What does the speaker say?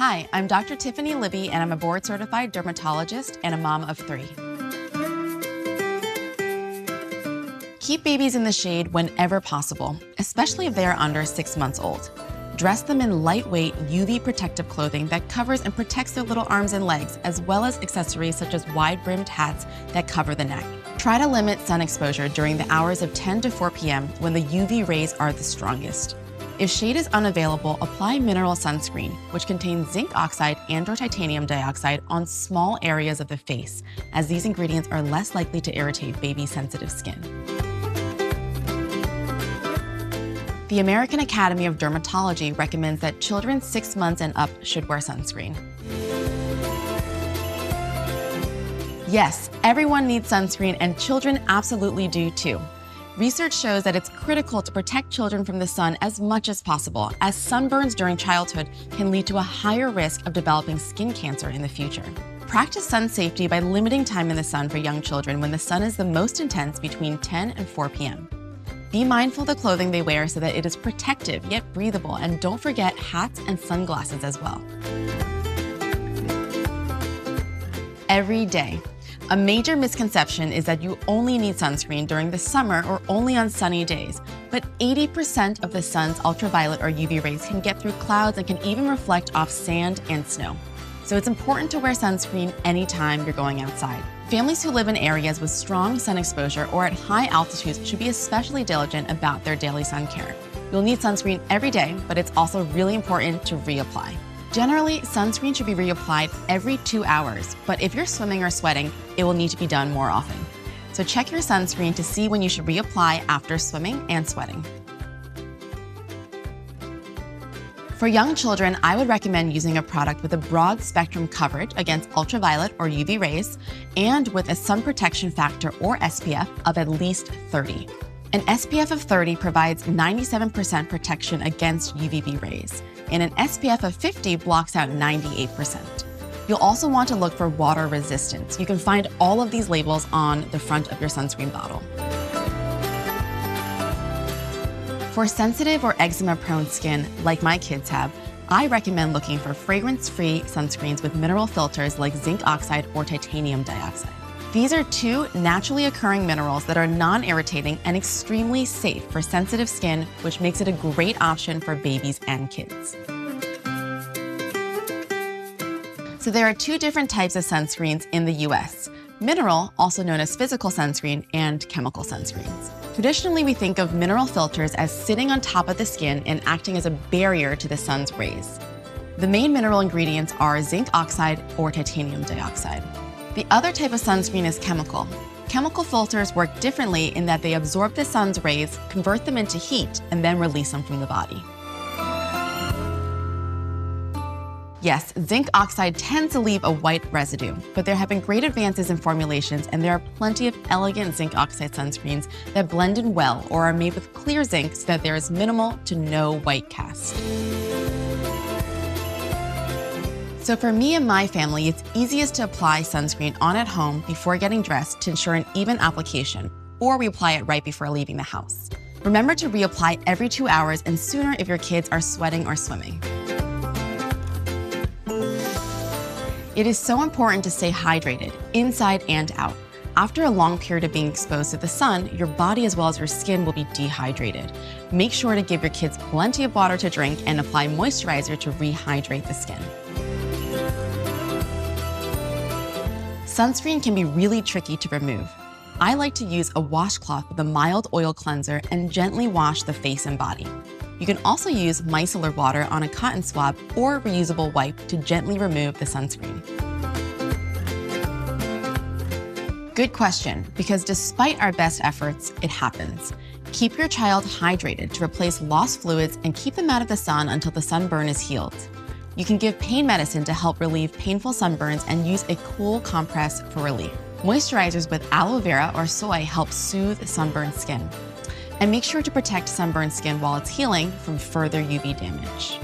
Hi, I'm Dr. Tiffany Libby, and I'm a board-certified dermatologist and a mom of 3. Keep babies in the shade whenever possible, especially if they are under 6 months old. Dress them in lightweight UV protective clothing that covers and protects their little arms and legs, as well as accessories such as wide-brimmed hats that cover the neck. Try to limit sun exposure during the hours of 10 to 4 p.m. when the UV rays are the strongest. If shade is unavailable, apply mineral sunscreen, which contains zinc oxide and/or titanium dioxide on small areas of the face, as these ingredients are less likely to irritate baby-sensitive skin. The American Academy of Dermatology recommends that children 6 months and up should wear sunscreen. Yes, everyone needs sunscreen, and children absolutely do too. Research shows that it's critical to protect children from the sun as much as possible, as sunburns during childhood can lead to a higher risk of developing skin cancer in the future. Practice sun safety by limiting time in the sun for young children when the sun is the most intense between 10 and 4 p.m. Be mindful of the clothing they wear so that it is protective yet breathable, and don't forget hats and sunglasses as well. Every day. A major misconception is that you only need sunscreen during the summer or only on sunny days, but 80% of the sun's ultraviolet or UV rays can get through clouds and can even reflect off sand and snow. So it's important to wear sunscreen anytime you're going outside. Families who live in areas with strong sun exposure or at high altitudes should be especially diligent about their daily sun care. You'll need sunscreen every day, but it's also really important to reapply. Generally, sunscreen should be reapplied every 2 hours, but if you're swimming or sweating, it will need to be done more often. So check your sunscreen to see when you should reapply after swimming and sweating. For young children, I would recommend using a product with a broad spectrum coverage against ultraviolet or UV rays and with a sun protection factor or SPF of at least 30. An SPF of 30 provides 97% protection against UVB rays, and an SPF of 50 blocks out 98%. You'll also want to look for water resistance. You can find all of these labels on the front of your sunscreen bottle. For sensitive or eczema-prone skin, like my kids have, I recommend looking for fragrance-free sunscreens with mineral filters like zinc oxide or titanium dioxide. These are 2 naturally occurring minerals that are non-irritating and extremely safe for sensitive skin, which makes it a great option for babies and kids. So there are 2 different types of sunscreens in the US: mineral, also known as physical sunscreen, and chemical sunscreens. Traditionally, we think of mineral filters as sitting on top of the skin and acting as a barrier to the sun's rays. The main mineral ingredients are zinc oxide or titanium dioxide. The other type of sunscreen is chemical. Chemical filters work differently in that they absorb the sun's rays, convert them into heat, and then release them from the body. Yes, zinc oxide tends to leave a white residue, but there have been great advances in formulations, and there are plenty of elegant zinc oxide sunscreens that blend in well or are made with clear zinc so that there is minimal to no white cast. So for me and my family, it's easiest to apply sunscreen on at home before getting dressed to ensure an even application, or we apply it right before leaving the house. Remember to reapply every 2 hours and sooner if your kids are sweating or swimming. It is so important to stay hydrated, inside and out. After a long period of being exposed to the sun, your body as well as your skin will be dehydrated. Make sure to give your kids plenty of water to drink and apply moisturizer to rehydrate the skin. Sunscreen can be really tricky to remove. I like to use a washcloth with a mild oil cleanser and gently wash the face and body. You can also use micellar water on a cotton swab or reusable wipe to gently remove the sunscreen. Good question, because despite our best efforts, it happens. Keep your child hydrated to replace lost fluids and keep them out of the sun until the sunburn is healed. You can give pain medicine to help relieve painful sunburns and use a cool compress for relief. Moisturizers with aloe vera or soy help soothe sunburned skin. And make sure to protect sunburned skin while it's healing from further UV damage.